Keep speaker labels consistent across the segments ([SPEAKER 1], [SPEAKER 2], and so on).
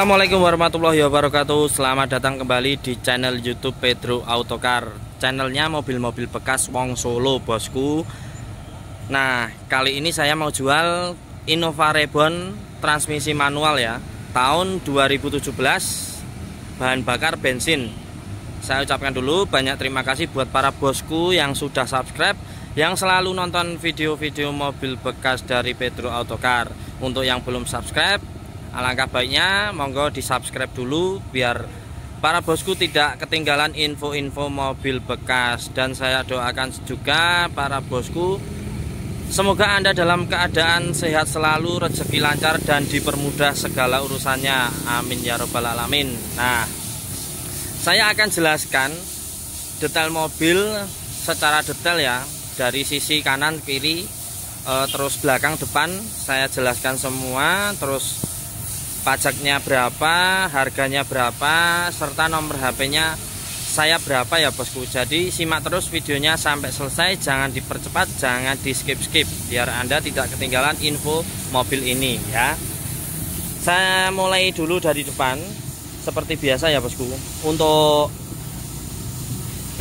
[SPEAKER 1] Assalamualaikum warahmatullahi wabarakatuh. Selamat datang kembali di channel YouTube Pedro Autocar. Channelnya mobil-mobil bekas wong Solo, bosku. Nah, kali ini saya mau jual Innova Reborn transmisi manual ya, tahun 2017, bahan bakar bensin. Saya ucapkan dulu banyak terima kasih buat para bosku yang sudah subscribe, yang selalu nonton video-video mobil bekas dari Pedro Autocar. Untuk yang belum subscribe, alangkah baiknya monggo di subscribe dulu biar para bosku tidak ketinggalan info-info mobil bekas. Dan saya doakan juga para bosku, semoga Anda dalam keadaan sehat selalu, rezeki lancar dan dipermudah segala urusannya, amin ya robbal alamin. Nah, saya akan jelaskan detail mobil secara detail ya, dari sisi kanan kiri terus belakang depan saya jelaskan semua, terus pajaknya berapa, harganya berapa, serta nomor HP-nya saya berapa ya bosku. Jadi simak terus videonya sampai selesai, jangan dipercepat, jangan di skip-skip biar Anda tidak ketinggalan info mobil ini ya. Saya mulai dulu dari depan seperti biasa ya bosku. Untuk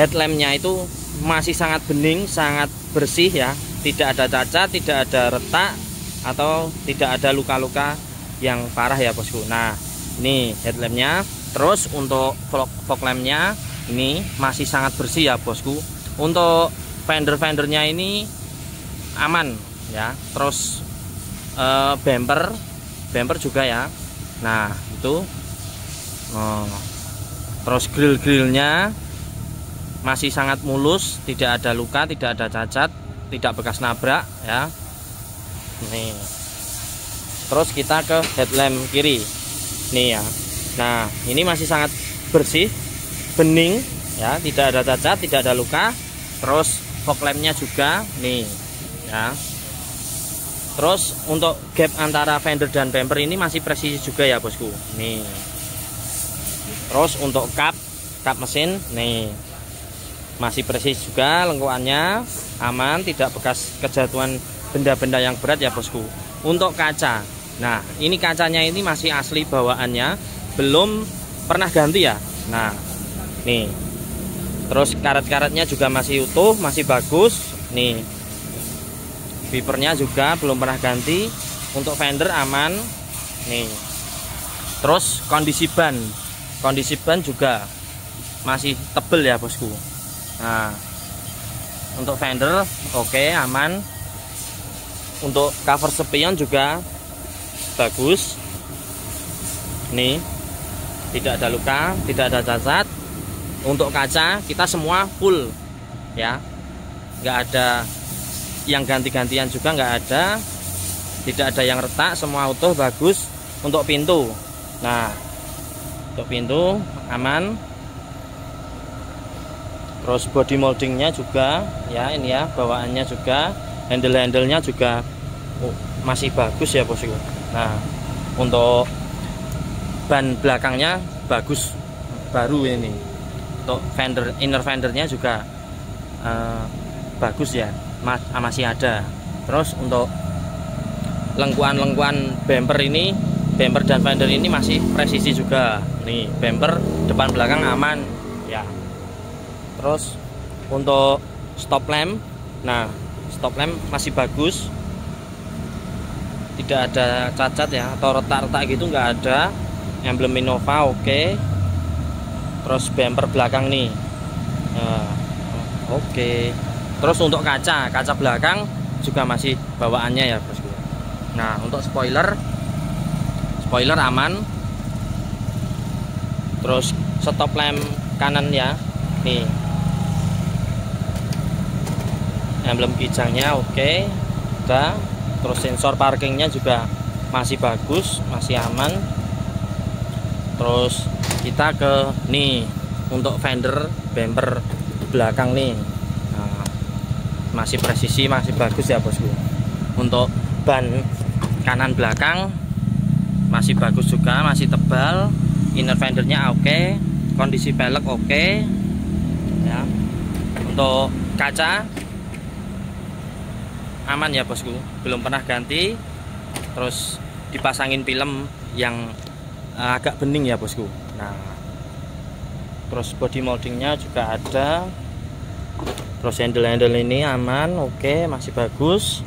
[SPEAKER 1] headlampnya itu masih sangat bening, sangat bersih ya, tidak ada cacat, tidak ada retak atau tidak ada luka-luka yang parah ya bosku. Nah, ini headlampnya. Terus untuk fog lampnya ini masih sangat bersih ya bosku. Untuk fender-fendernya ini aman ya. Terus bumper juga ya. Nah itu terus grill-grillnya masih sangat mulus, tidak ada luka, tidak ada cacat, tidak bekas nabrak ya. Nih, terus kita ke headlamp kiri nih ya. Nah, ini masih sangat bersih, bening ya, tidak ada cacat, tidak ada luka. Terus fog lampnya juga nih ya. Terus untuk gap antara fender dan bumper ini masih presisi juga ya bosku. Nih. Terus untuk kap mesin nih masih presisi juga, lengkuannya aman, tidak bekas kejatuhan benda-benda yang berat ya bosku. Untuk kaca, nah ini kacanya ini masih asli bawaannya, belum pernah ganti ya. Nah nih, terus karet-karetnya juga masih utuh, masih bagus nih. Wipernya juga belum pernah ganti. Untuk fender aman nih. Terus kondisi ban juga masih tebel ya bosku. Nah, untuk fender oke, aman. Untuk cover spion juga bagus. Nih, tidak ada luka, tidak ada cacat. Untuk kaca kita semua full ya, nggak ada yang ganti-gantian juga, nggak ada, tidak ada yang retak, semua utuh, bagus. Untuk pintu, nah untuk pintu aman. Terus body moldingnya juga ya, ini ya bawaannya juga, handle-handlenya juga masih bagus ya bosku. Nah, untuk ban belakangnya bagus, baru ini. Untuk fender, inner fendernya juga bagus ya, masih ada. Terus untuk lengkuan-lengkuan bumper ini, bumper dan fender ini masih presisi juga. Nih, bumper depan belakang aman ya. Terus untuk stop lamp, nah stop lamp masih bagus, tidak ada cacat ya atau retak-retak gitu, nggak ada. Emblem Innova oke. Terus bumper belakang nih oke. Terus untuk kaca belakang juga masih bawaannya ya bosku. Nah, untuk spoiler aman. Terus stop lamp kanan ya, nih emblem kijangnya oke, udah. Terus sensor parkingnya juga masih bagus, masih aman. Terus kita ke nih, untuk fender bumper belakang nih, nah, masih presisi, masih bagus ya bosku. Untuk ban kanan belakang masih bagus juga, masih tebal. Inner fendernya oke, kondisi pelek oke ya. Untuk kaca aman ya bosku, belum pernah ganti. Terus dipasangin film yang agak bening ya bosku. Nah, terus body moldingnya juga ada. Terus handle ini aman, oke, masih bagus.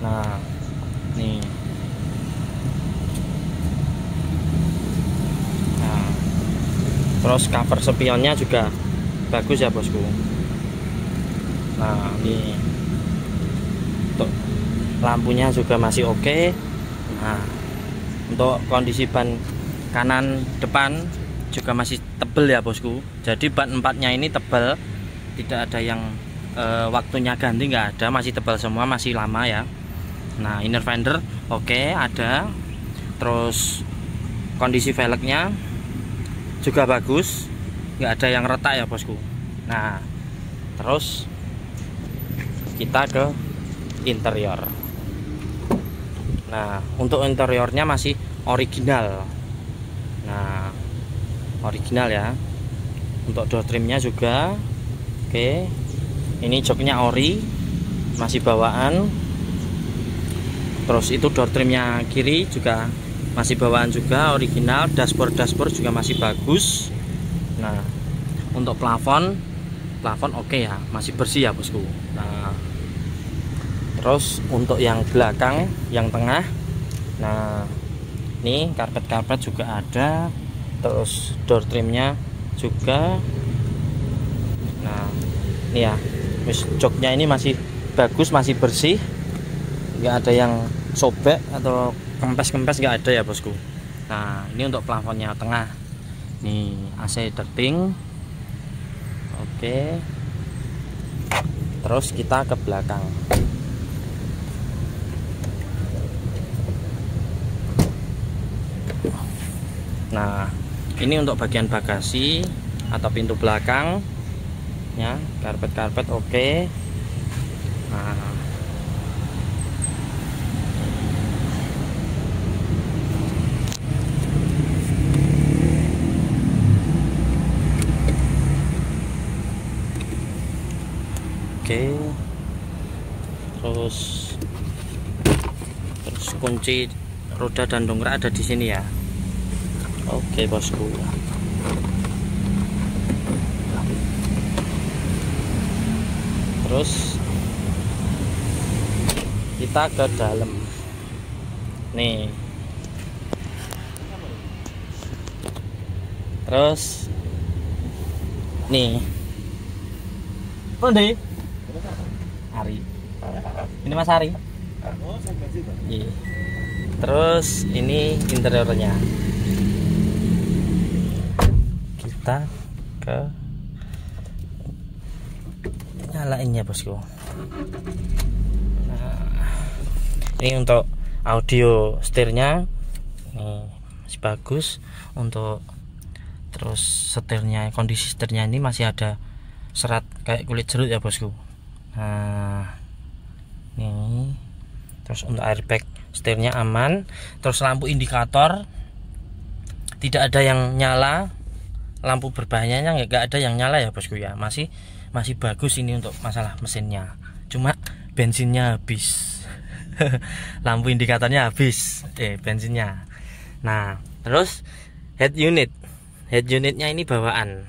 [SPEAKER 1] Nah, nih. Nah, terus cover spionnya juga bagus ya bosku. Nah, ini untuk lampunya juga masih oke. Nah, untuk kondisi ban kanan depan juga masih tebel ya bosku. Jadi ban empatnya ini tebal, tidak ada yang waktunya ganti, nggak ada, masih tebal semua, masih lama ya. Nah, inner fender oke, ada. Terus kondisi velgnya juga bagus, nggak ada yang retak ya bosku. Nah, terus kita ke interior. Nah, untuk interiornya masih original. Nah, original ya. Untuk door trimnya juga oke. Ini joknya ori, masih bawaan. Terus itu door trimnya kiri juga masih bawaan juga, original. Dashboard juga masih bagus. Nah, untuk plafon oke ya, masih bersih ya bosku. Nah, terus untuk yang belakang, yang tengah, nah ini karpet juga ada. Terus door trimnya juga. Nah, ini ya, joknya ini masih bagus, masih bersih, nggak ada yang sobek atau kempes nggak ada ya bosku. Nah, ini untuk plafonnya tengah, nih AC ducting oke. Terus kita ke belakang. Nah, ini untuk bagian bagasi atau pintu belakang ya, karpet oke. Nah, oke. Terus kunci roda dan dongkrak ada di sini ya. Oke bosku. Terus kita ke dalam nih. Terus nih Pundi Ari, ini Mas Ari. Iya. Terus ini interiornya. Kita ke nyalainnya bosku. Nah, ini untuk audio setirnya nih masih bagus. Untuk terus setirnya, kondisi setirnya ini masih ada serat kayak kulit jeruk ya bosku. Nah, ini terus untuk airbag setirnya aman. Terus lampu indikator tidak ada yang nyala, lampu berbahayanya nggak ada yang nyala ya bosku ya, masih bagus ini untuk masalah mesinnya. Cuma bensinnya habis. Lampu indikatornya habis, bensinnya. Nah, terus head unitnya ini bawaan.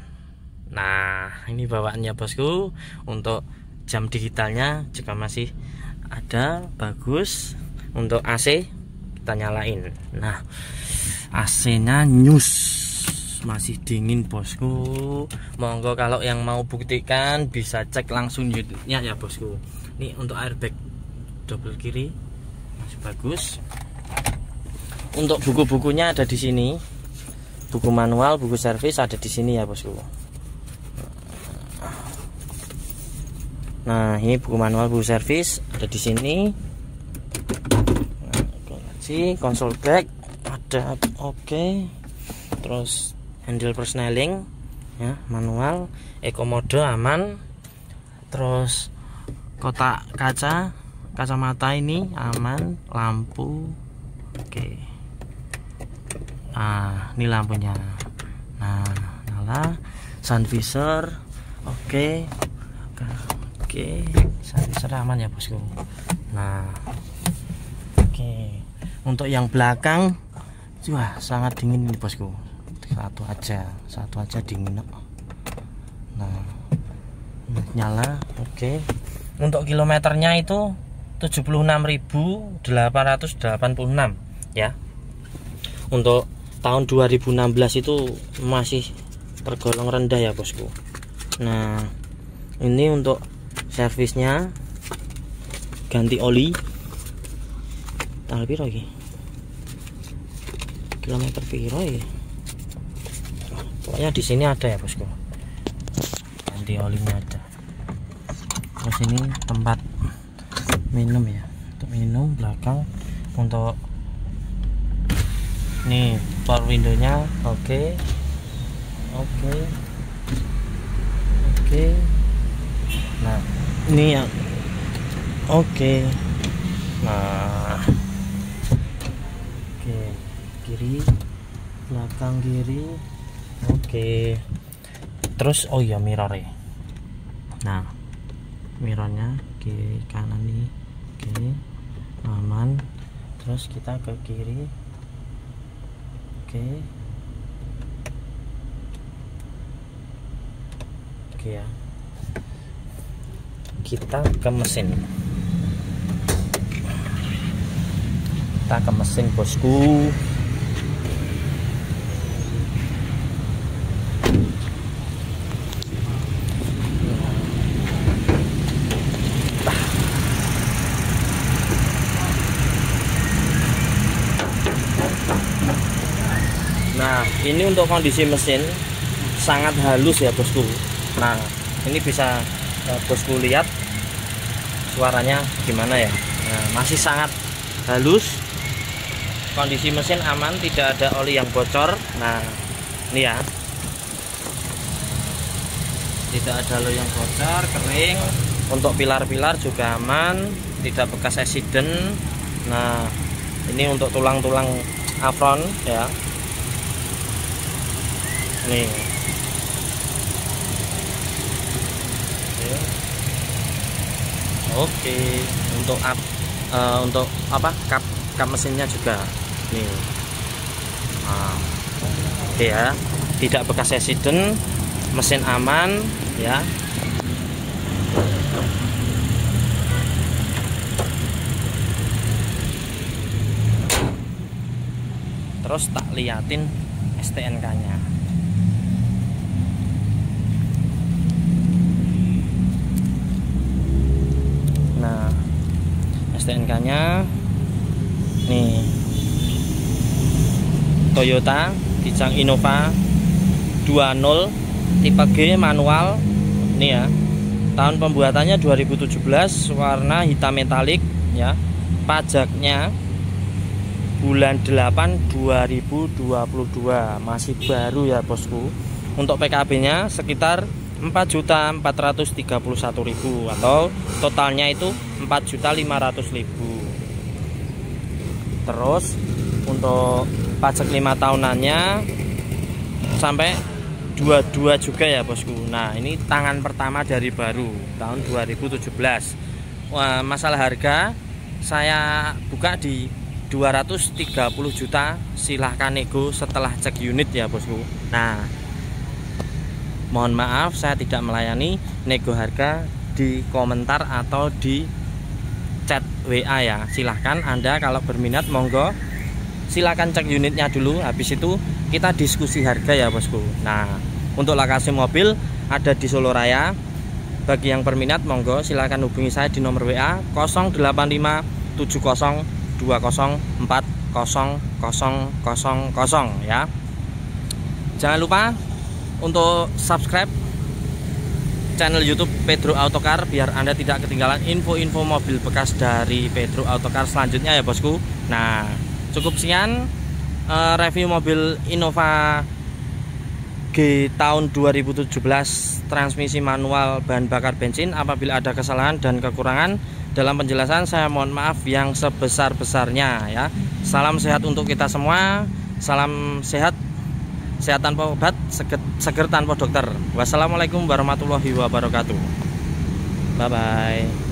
[SPEAKER 1] Nah, ini bawaannya bosku. Untuk jam digitalnya juga masih ada, bagus. Untuk AC kita nyalain. Nah, AC-nya nyus, masih dingin bosku. Monggo kalau yang mau buktikan bisa cek langsung unitnya ya bosku. Ini untuk airbag double kiri masih bagus. Untuk buku-bukunya ada di sini. Buku manual, buku servis ada di sini ya bosku. Nah, ini buku manual, buku servis ada di sini. Nah, konsol back ada, oke. Terus handle persneling ya, manual, eco mode aman. Terus kotak kacamata ini aman, lampu oke. Nah, ini lampunya. Nah, nyala. Sun visor oke. Sun visor aman ya bosku. Nah, oke. Untuk yang belakang Wah, sangat dingin ini bosku. Satu aja dingin. Nah, nyala. Oke. Untuk kilometernya itu 76.886 ya. Untuk tahun 2016 itu masih tergolong rendah ya bosku. Nah, ini untuk servisnya, ganti oli tanggal piro iki, kilometer piro ya, pokoknya di sini ada ya bosku, ganti olinya ada. Terus ini tempat minum ya, untuk minum belakang. Untuk nih power windownya oke. Nah ini yang oke. Nah oke, kiri, belakang kiri oke. Terus oh iya mirrornya, nah mirrornya kiri kanan nih, oke aman. Terus kita ke kiri, oke ya. Kita ke mesin, bosku. Nah ini untuk kondisi mesin sangat halus ya bosku. Nah ini bisa bosku lihat suaranya gimana ya. Nah, masih sangat halus, kondisi mesin aman, tidak ada oli yang bocor. Nah ini ya, tidak ada oli yang bocor, kering. Untuk pilar-pilar juga aman, tidak bekas accident. Nah ini untuk tulang-tulang apron ya, nih. Oke, untuk apa kap mesinnya juga nih. Nah, oke ya, tidak bekas accident, mesin aman ya. Terus tak liatin STNK-nya. Nah, STNK-nya nih, Toyota Kijang Innova 20 tipe G manual. Nih ya, tahun pembuatannya 2017, warna hitam metalik ya. Pajaknya bulan 8 2022, masih baru ya bosku. Untuk PKB-nya sekitar 4.431.000 atau totalnya itu 4.500.000. Terus untuk pajak 5 tahunannya sampai 22 juga ya bosku. Nah ini tangan pertama dari baru tahun 2017. Wah, masalah harga saya buka di 230 juta, silahkan nego setelah cek unit ya bosku. Nah mohon maaf saya tidak melayani nego harga di komentar atau di chat WA ya. Silahkan Anda kalau berminat monggo silahkan cek unitnya dulu, habis itu kita diskusi harga ya bosku. Nah untuk lokasi mobil ada di Solo Raya. Bagi yang berminat monggo silahkan hubungi saya di nomor WA 08570204000 ya. Jangan lupa untuk subscribe channel YouTube Pedro Autocar biar Anda tidak ketinggalan info-info mobil bekas dari Pedro Autocar selanjutnya ya bosku. Nah cukup sekian review mobil Innova G tahun 2017 transmisi manual bahan bakar bensin. Apabila ada kesalahan dan kekurangan dalam penjelasan saya mohon maaf yang sebesar-besarnya ya. Salam sehat untuk kita semua, salam sehat tanpa obat, seger tanpa dokter. Wassalamualaikum warahmatullahi wabarakatuh. Bye bye.